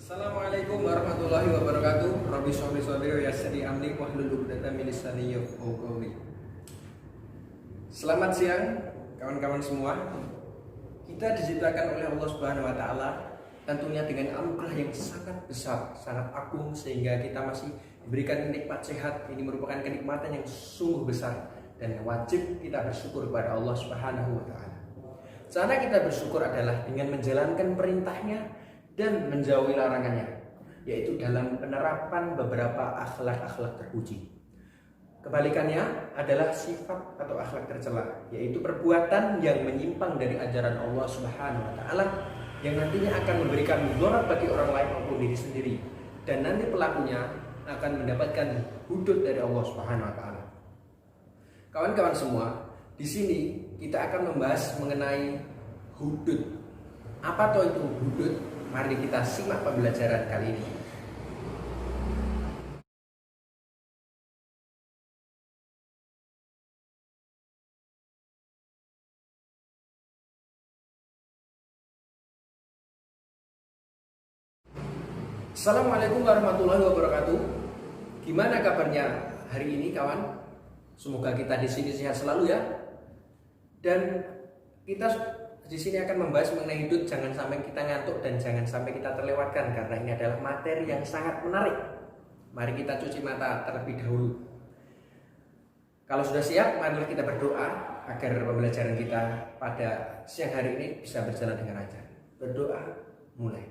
Assalamualaikum warahmatullahi wabarakatuh. Rabbi sholli sholli wa yassir amri wahlul 'uqdatam min lisani yafqahu qawli. Selamat siang kawan-kawan semua. Kita diciptakan oleh Allah Subhanahu wa taala tentunya dengan anugerah yang sangat besar, sangat agung sehingga kita masih diberikan nikmat sehat. Ini merupakan kenikmatan yang sungguh besar dan wajib kita bersyukur kepada Allah Subhanahu wa taala. Cara kita bersyukur adalah dengan menjalankan perintahnya dan menjauhi larangannya, yaitu dalam penerapan beberapa akhlak-akhlak terpuji. Kebalikannya adalah sifat atau akhlak tercela, yaitu perbuatan yang menyimpang dari ajaran Allah Subhanahu wa taala yang nantinya akan memberikan mudarat bagi orang lain maupun diri sendiri, dan nanti pelakunya akan mendapatkan hudud dari Allah Subhanahu wa taala. Kawan-kawan semua, di sini kita akan membahas mengenai hudud. Apa toh itu hudud? Mari kita simak pembelajaran kali ini. Assalamualaikum warahmatullahi wabarakatuh. Gimana kabarnya hari ini kawan? Semoga kita di sini sehat selalu ya. Dan kita di sini akan membahas mengenai hudud. Jangan sampai kita ngantuk dan jangan sampai kita terlewatkan karena ini adalah materi yang sangat menarik. Mari kita cuci mata terlebih dahulu. Kalau sudah siap, mari kita berdoa agar pembelajaran kita pada siang hari ini bisa berjalan dengan lancar. Berdoa mulai.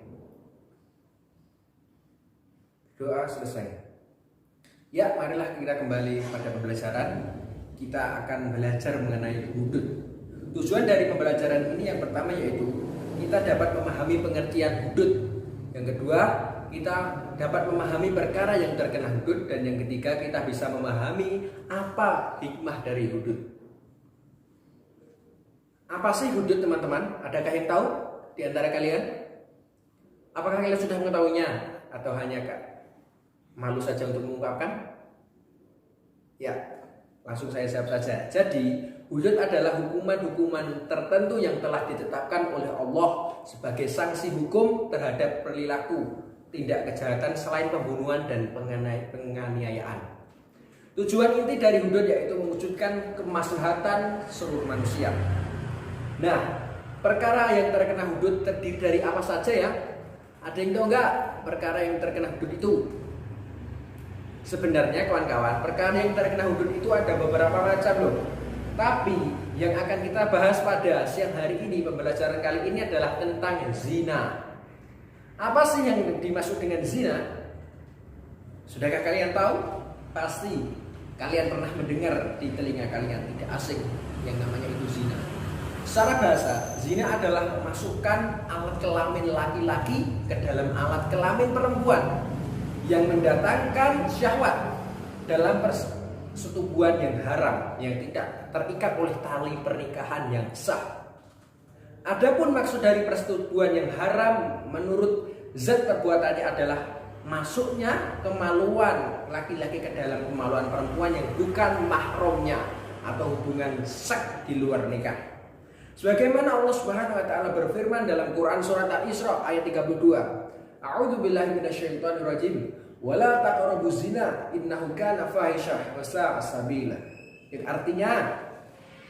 Doa selesai. Ya, marilah kita kembali pada pembelajaran. Kita akan belajar mengenai hudud. Tujuan dari pembelajaran ini yang pertama yaitu kita dapat memahami pengertian hudud. Yang kedua, kita dapat memahami perkara yang terkena hudud. Dan yang ketiga, kita bisa memahami apa hikmah dari hudud. Apa sih hudud teman-teman? Adakah yang tahu di antara kalian? Apakah kalian sudah mengetahuinya? Atau hanya malu saja untuk mengungkapkan? Ya, langsung saya jawab saja. Jadi hudud adalah hukuman-hukuman tertentu yang telah ditetapkan oleh Allah sebagai sanksi hukum terhadap perilaku tindak kejahatan selain pembunuhan dan penganiayaan. Tujuan inti dari hudud yaitu mewujudkan kemaslahatan seluruh manusia. Nah, perkara yang terkena hudud terdiri dari apa saja ya? Ada yang tahu nggak perkara yang terkena hudud itu? Sebenarnya kawan-kawan, perkara yang terkena hudud itu ada beberapa macam loh. Tapi yang akan kita bahas pada siang hari ini, pembelajaran kali ini adalah tentang zina. Apa sih yang dimaksud dengan zina? Sudahkah kalian tahu? Pasti kalian pernah mendengar di telinga kalian, tidak asing yang namanya itu zina. Secara bahasa, zina adalah memasukkan alat kelamin laki-laki ke dalam alat kelamin perempuan yang mendatangkan syahwat dalam persetubuhan yang haram yang tidak terikat oleh tali pernikahan yang sah. Adapun maksud dari persetubuhan yang haram menurut zat perbuatannya adalah masuknya kemaluan laki-laki ke dalam kemaluan perempuan yang bukan mahramnya atau hubungan seks di luar nikah. Sebagaimana Allah Subhanahu wa taala berfirman dalam Quran surat Al-Isra ayat 32. A'udzu billahi minasyaitonir rajim. Wala taqrabuz zina innahu kana fahisyah wa sa'a sabila. Artinya,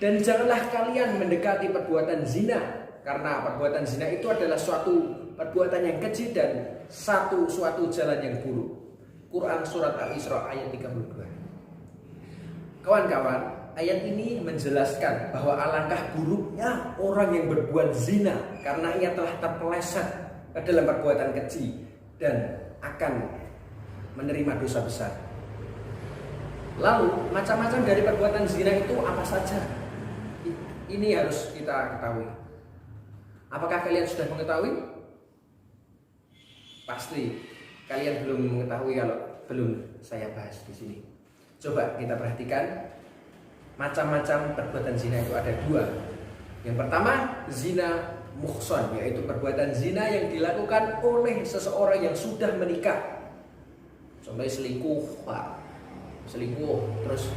dan janganlah kalian mendekati perbuatan zina, karena perbuatan zina itu adalah suatu perbuatan yang keji dan suatu jalan yang buruk. Quran surat Al-Isra ayat 32. Kawan-kawan, ayat ini menjelaskan bahwa alangkah buruknya orang yang berbuat zina karena ia telah terpeleset ke dalam perbuatan keji dan akan menerima dosa besar. Lalu macam-macam dari perbuatan zina itu apa saja? Ini harus kita ketahui. Apakah kalian sudah mengetahui? Pasti kalian belum mengetahui kalau belum saya bahas di sini. Coba kita perhatikan macam-macam perbuatan zina itu ada dua. Yang pertama, zina muhsan, yaitu perbuatan zina yang dilakukan oleh seseorang yang sudah menikah. Contohnya selingkuh, terus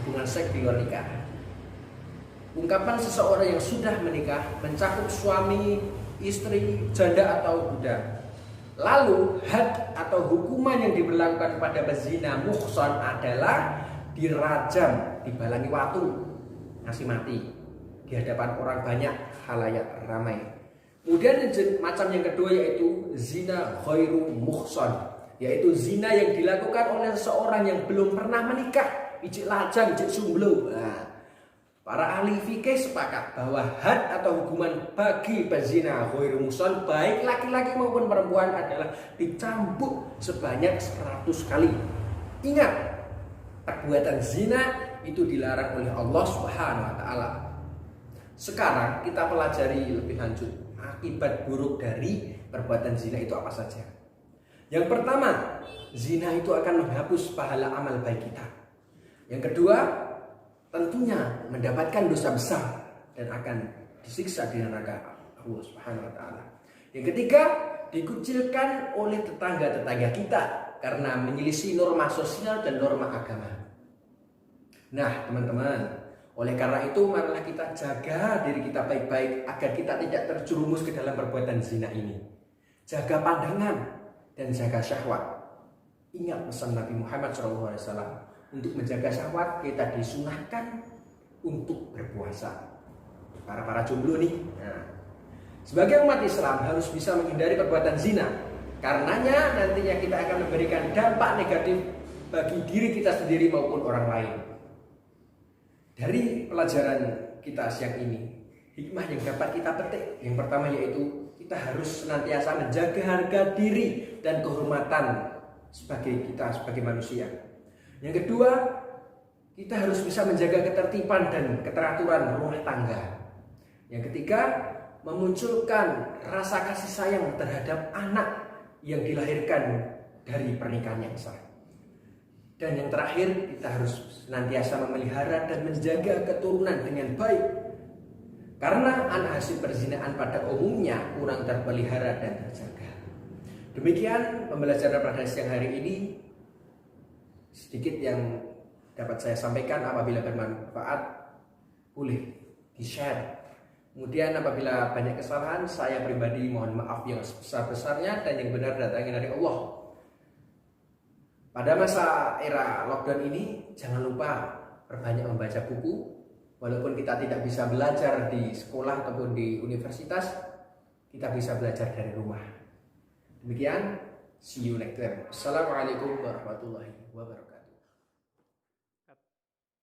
hubungan seks di luar nikah. Ungkapan seseorang yang sudah menikah mencakup suami, istri, janda atau budak. Lalu had atau hukuman yang diberlakukan pada pezina muhsan adalah dirajam, dibalangi watu, ngasih mati di hadapan orang banyak, halayak ramai. Kemudian macam yang kedua yaitu zina ghairu muhsan, yaitu zina yang dilakukan oleh seseorang yang belum pernah menikah, ijik lajang, ijik sumblo. Nah, para ahli fikih sepakat bahwa had atau hukuman bagi pezina ghairu muhsan baik laki-laki maupun perempuan adalah dicambuk sebanyak 100 kali. Ingat, perbuatan zina itu dilarang oleh Allah Subhanahu wa taala. Sekarang kita pelajari lebih lanjut akibat buruk dari perbuatan zina itu apa saja. Yang pertama, zina itu akan menghapus pahala amal baik kita. Yang kedua, tentunya mendapatkan dosa besar dan akan disiksa di neraka Allah Subhanahu wa taala. Yang ketiga, dikucilkan oleh tetangga-tetangga kita karena menyelisih norma sosial dan norma agama. Nah, teman-teman, oleh karena itu marilah kita jaga diri kita baik-baik agar kita tidak terjerumus ke dalam perbuatan zina ini. Jaga pandangan dan jaga syahwat. Ingat pesan Nabi Muhammad SAW, untuk menjaga syahwat kita disunahkan untuk berpuasa. Para jomblo nih. Nah, sebagai umat Islam harus bisa menghindari perbuatan zina. Karenanya nantinya kita akan memberikan dampak negatif bagi diri kita sendiri maupun orang lain. Dari pelajaran kita siang ini, hikmah yang dapat kita petik yang pertama yaitu kita harus senantiasa menjaga harga diri dan kehormatan sebagai manusia. Yang kedua, kita harus bisa menjaga ketertiban dan keteraturan rumah tangga. Yang ketiga, memunculkan rasa kasih sayang terhadap anak yang dilahirkan dari pernikahan yang sah. Dan yang terakhir, kita harus senantiasa memelihara dan menjaga keturunan dengan baik. Karena anak hasil perzinahan pada umumnya kurang terpelihara dan terjaga. Demikian pembelajaran pada siang hari ini. Sedikit yang dapat saya sampaikan, apabila bermanfaat boleh di-share. Kemudian apabila banyak kesalahan, saya pribadi mohon maaf yang sebesar-besarnya, dan yang benar datangnya dari Allah. Pada masa era lockdown ini, jangan lupa perbanyak membaca buku. Walaupun kita tidak bisa belajar di sekolah ataupun di universitas, kita bisa belajar dari rumah. Demikian, see you next time. Assalamualaikum warahmatullahi wabarakatuh.